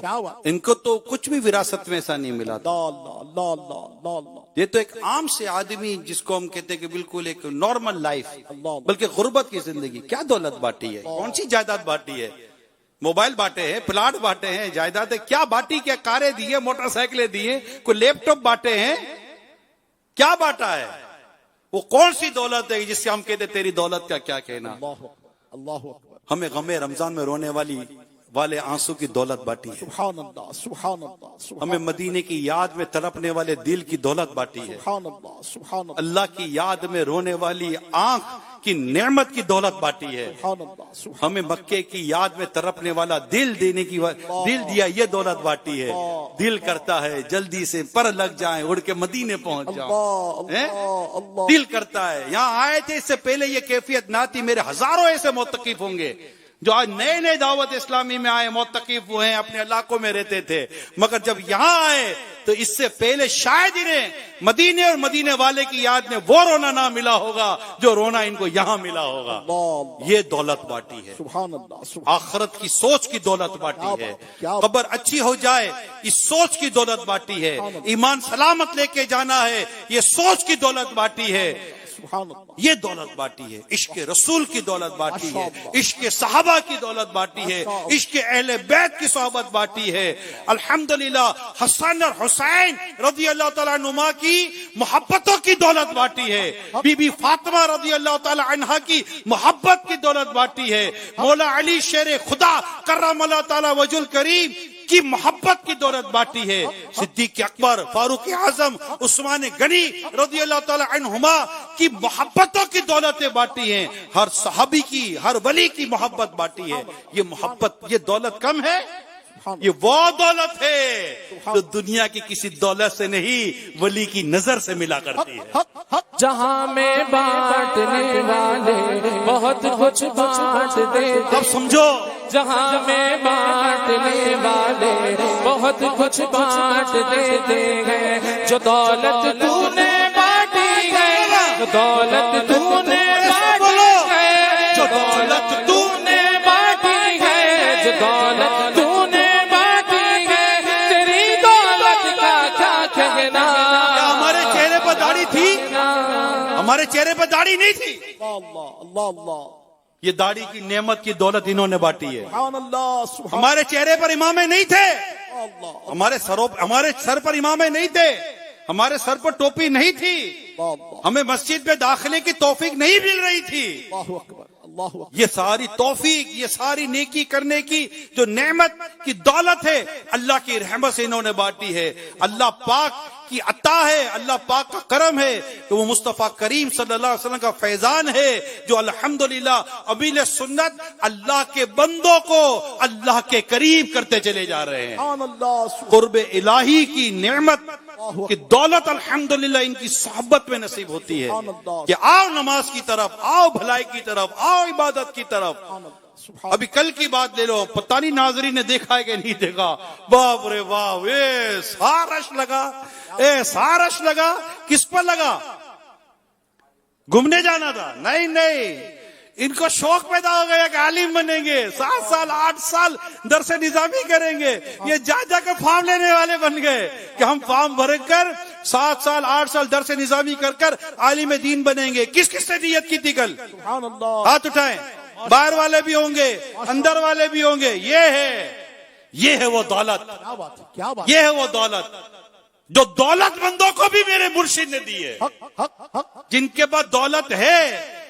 क्या बात, इनको तो कुछ भी विरासत में ऐसा नहीं मिला था। ये तो एक आम से आदमी जिसको हम कहते हैं कि बिल्कुल एक नॉर्मल लाइफ, बल्कि गुर्बत की जिंदगी, क्या दौलत बांटी है, कौन सी जायदाद बांटी है, मोबाइल बांटे हैं, प्लाट बांटे हैं, जायदादें क्या बांटी, क्या कारें दी है, मोटरसाइकिलें दी है, कोई लैपटॉप बांटे हैं, क्या बांटा है, वो कौन सी दौलत है जिससे हम कहते तेरी दौलत का क्या कहना। अल्लाह अकबर, हमें गमे रमजान में रोने वाले आंसू की दौलत बांटी है। सुभान अल्लाह, सुभान अल्लाह, हमें मदीने की याद में तड़पने वाले दिल की दौलत बांटी है। सुभान अल्लाह, सुभान अल्लाह, अल्लाह की याद में रोने वाली आंख की नेमत की दौलत बांटी है। सुभान अल्लाह, सुभान हमें मक्के की याद में तड़पने वाला दिल देने की दिल दिया, ये दौलत बांटी है। दिल करता है जल्दी से पर लग जाए, उड़ के मदीने पहुंच जाओ, अल्लाह, दिल करता है। यहाँ आए थे इससे पहले ये कैफियत ना थी। मेरे हजारों ऐसे मोतकीफ होंगे जो आज नए नए दावत इस्लामी में आए, मोतकीफ हुए हैं, अपने इलाकों में रहते थे, मगर जब यहाँ आए तो इससे पहले शायद इन्हें मदीने और मदीने वाले की याद में वो रोना ना मिला होगा जो रोना इनको यहाँ मिला होगा। ये दौलत बांटी है, सुभान अल्लाह, आखिरत की सोच की दौलत बांटी है। कब्र अच्छी हो जाए इस सोच की दौलत बांटी है। ईमान सलामत लेके जाना है, ये सोच की दौलत बांटी है। ये दौलत बांटी है। इश्क रसूल की दौलत बांटी है, इश्क सहाबा की दौलत बांटी है, इश्क अहले बैत की सोहबत बांटी है। अल्हम्दुलिल्लाह हसन और हुसैन रज़ी अल्लाह तआला अन्हुमा की मोहब्बतों की दौलत बांटी है। बीबी फातिमा रज़ी अल्लाह तआला अन्हा की मोहब्बत की दौलत बांटी है। मौला अली शेर खुदा कर्रमल्लाहु तआला वजहुल करीम की मोहब्बत की दौलत बांटी है। सिद्दीक अकबर, फारूक आजम, उस्मान गनी रज़ी अल्लाह तआला अन्हुमा की मोहब्बतों की दौलतें बांटी हैं। हर सहाबी की, हर वली की मोहब्बत बांटी है। ये मोहब्बत, ये दौलत कम है, ये वो दौलत है जो दुनिया की किसी दौलत से नहीं वली की नजर से मिला करती है। जहाँ में बांटने वाले बहुत कुछ बांट दे, अब समझो, जहाँ में बांटने वाले बहुत कुछ बांट देते हैं। जो दौलत तूने बांटी है, जो दौलत तूने बांटी है, जो दौलत तूने बांटी है, जो दौलत तूने बांटी है, तेरी दौलत का क्या कहना। क्या हमारे चेहरे पर दाढ़ी थी? हमारे चेहरे पर दाढ़ी नहीं थी। अल्लाह अल्लाह अल्लाह, ये दाढ़ी की नेमत की दौलत इन्होंने बांटी है। सुभान अल्लाह, सुभान हमारे चेहरे पर इमामे नहीं थे, अल्लाह, हमारे सर पर इमामे नहीं थे, हमारे सर पर टोपी नहीं थी, अल्लाह, हमें मस्जिद में दाखिले की तौफीक नहीं मिल रही थी। अल्लाहु अकबर, अल्लाहु अकबर, ये सारी तौफीक, ये सारी नेकी करने की जो नेमत की दौलत है, अल्लाह की रहमत से इन्होंने बांटी है। अल्लाह पाक की अता है, अल्लाह पाक का करम है कि वो मुस्तफा करीम सल्लल्लाहु अलैहि वसल्लम का फैजान है जो अल्हम्दुलिल्लाह अबील सुन्नत अल्लाह के बंदों को अल्लाह के करीब करते चले जा रहे हैं। सुभान अल्लाह, कुर्ब इलाही की नेमत की दौलत अल्हम्दुलिल्लाह इनकी सोहबत में नसीब होती है कि आओ नमाज की तरफ, आओ भलाई की तरफ, आओ इबादत की तरफ। अभी कल की बात ले लो, पता नहीं नाजरीन ने देखा है कि नहीं देखा, बाप रे बाप, ए सारश लगा, ए सारश लगा। किस पर लगा? घूमने जाना था? नहीं नहीं, इनको शौक पैदा हो गया कि आलिम बनेंगे, 7 साल 8 साल दरस निजामी करेंगे। ये जा जाकर फॉर्म लेने वाले बन गए कि हम फॉर्म भर कर 7 साल 8 साल दरस निजामी कर कर आलिम दीन बनेंगे। किस किस ने नियत की थी कल? सुभान अल्लाह, हाथ उठाएं। बाहर वाले भी होंगे, अंदर वाले भी होंगे। ये है वो दौलत, क्या बात है, क्या बात, ये है वो दौलत जो दौलतमंदों को भी मेरे मुर्शिद ने दी है। जिनके पास दौलत है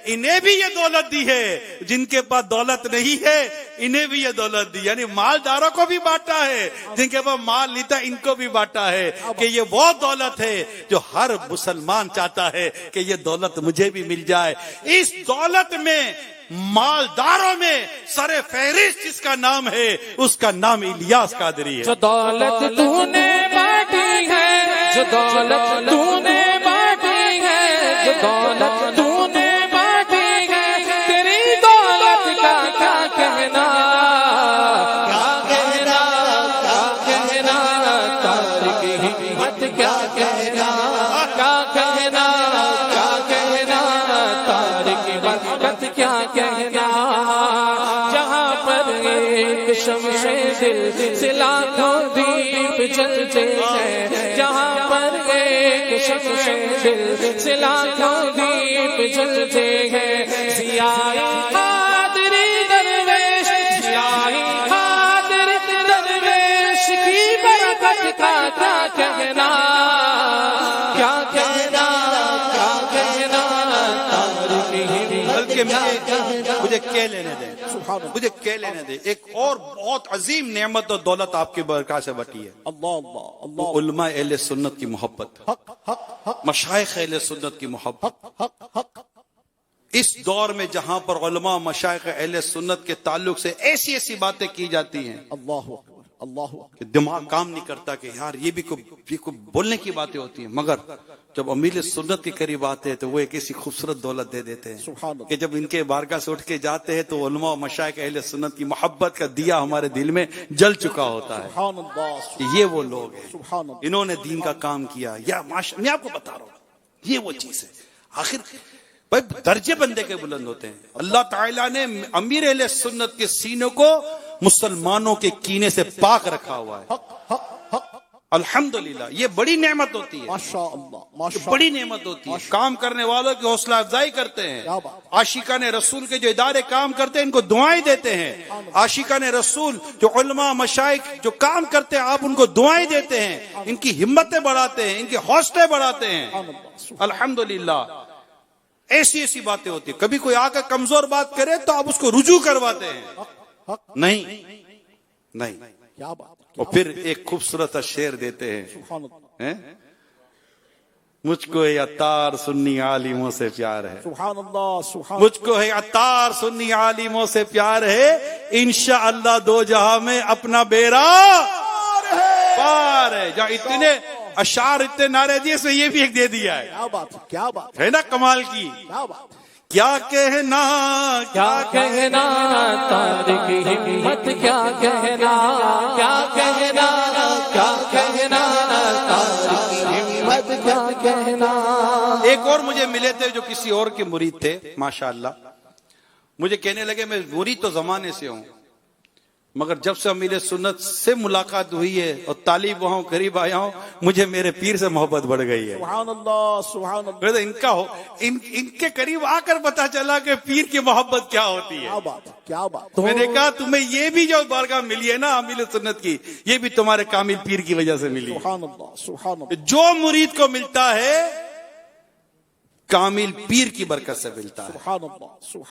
इन्हें भी ये दौलत दी है, जिनके पास दौलत नहीं है इन्हें भी ये दौलत दी। यानी मालदारों को भी बांटा है, जिनके पास माल नहीं था इनको भी बांटा है कि ये वो दौलत है जो हर मुसलमान चाहता है कि ये दौलत मुझे भी मिल जाए। इस दौलत में मालदारों में सरे फहरिस्त जिसका नाम है उसका नाम इलियास कादरी है। जो दौलत तूने बांटी है, जो दौलत तूने बांटी है, जो दौलत तूने बांटी है, तेरी दौलत का क्या कहना। क्या कहना, क्या कहना, तारिक हिम्मत क्या कहना, क्या कहना, क्या कहना, तारिक बरकत क्या कहना। जहाँ पर एक शमशे दिल से लाखों दीप जलते हैं, जहाँ पर एक शम्शे दिल से लाखों दीप जलते हैं। ज़ियाए कादरी दरवेश, ज़ियाए कादरी दरवेश की बरकत का क्या कहना, क्या कहना, क्या कहना। बल्कि मुझे कह लेने दें, मुझे कह लेने दें, एक और बहुत अजीम नेमत और दौलत आपकी बरकत से बटी है। अल्लाह अल्लाह अल्लाह। उलमा अहले सुन्नत की मोहब्बत, मशाइख अहले सुन्नत की मोहब्बत। इस दौर में जहां पर उलमा मशाइख अहले सुन्नत के ताल्लुक से ऐसी ऐसी बातें की जाती हैं अल्लाह अल्लाह कि दिमाग काम नहीं करता कि यार ये भी कोई बोलने की बातें होती हैं, मगर जब अमीर सुन्नत के करीब आते हैं तो वो एक ऐसी खूबसूरत दौलत दे देते हैं कि जब इनके बारगाह से उठ के जाते हैं तो उलमा और मशाइख अहले सुन्नत की मोहब्बत का दिया हमारे दिल में जल चुका होता है कि ये वो लोग हैं, इन्होंने दीन का काम किया। या मैं आपको बता रहा हूं, ये वो चीज है। आखिर भाई दर्जे बंदे के बुलंद होते हैं। अल्लाह ताला ने अमीर अहले सुन्नत के सीनों को मुसलमानों के कीने से पाक रखा हुआ है। अल्हम्दुलिल्लाह, ये बड़ी नेमत होती है, माशाअल्लाह बड़ी नेमत होती है। काम करने वालों की हौसला अफजाई करते हैं। आशिकाने रसूल के जो इदारे काम करते हैं इनको दुआएं देते हैं। आशिकाने रसूल जो उलमा मशाइख जो काम करते हैं आप उनको दुआएं देते हैं, इनकी हिम्मतें बढ़ाते हैं, इनके हौसले बढ़ाते हैं। अल्हम्दुलिल्लाह, ऐसी ऐसी बातें होती है। कभी कोई आकर कमजोर बात करे तो आप उसको रुजू करवाते हैं, नहीं नहीं। क्या बात। और फिर एक खूबसूरत शेर देते हैं, मुझको है अतार सुन्नी आलिमों से प्यार है, सुभान अल्लाह सुभान। मुझको है अतार सुन्नी आलिमों से प्यार है, इंशाअल्लाह दो जहां में अपना बेड़ा पार है। जहाँ इतने अशार इतने नारे दिए इसमें ये भी एक दे दिया है। क्या बात, क्या बात है ना कमाल की। क्या बात। क्या कहना, क्या कहना, तारिक हिम्मत क्या कहना, क्या कहना, क्या कहना, तारिक हिम्मत क्या कहना। एक और मुझे मिले थे जो किसी और के मुरीद थे, माशाअल्लाह। मुझे कहने लगे मैं मुरीद तो जमाने से हूं, मगर जब से अमीर सुन्नत से मुलाकात हुई है और तालीब वहां करीब आया हूं, मुझे मेरे पीर से मोहब्बत बढ़ गई है। सुभान अल्लाह सुभान अल्लाह। तो इनका इनके करीब आकर पता चला कि पीर की मोहब्बत क्या होती है। क्या बात, क्या बात। तो मैंने कहा तुम्हें ये भी जो बारगाह मिली है ना अमीर सुन्नत की, ये भी तुम्हारे कामिल पीर की वजह से मिली है। सुभान अल्लाह सुभान अल्लाह। जो मुरीद को मिलता है कामिल पीर की बरकत से मिलता है। सुभान अल्लाह सुभान।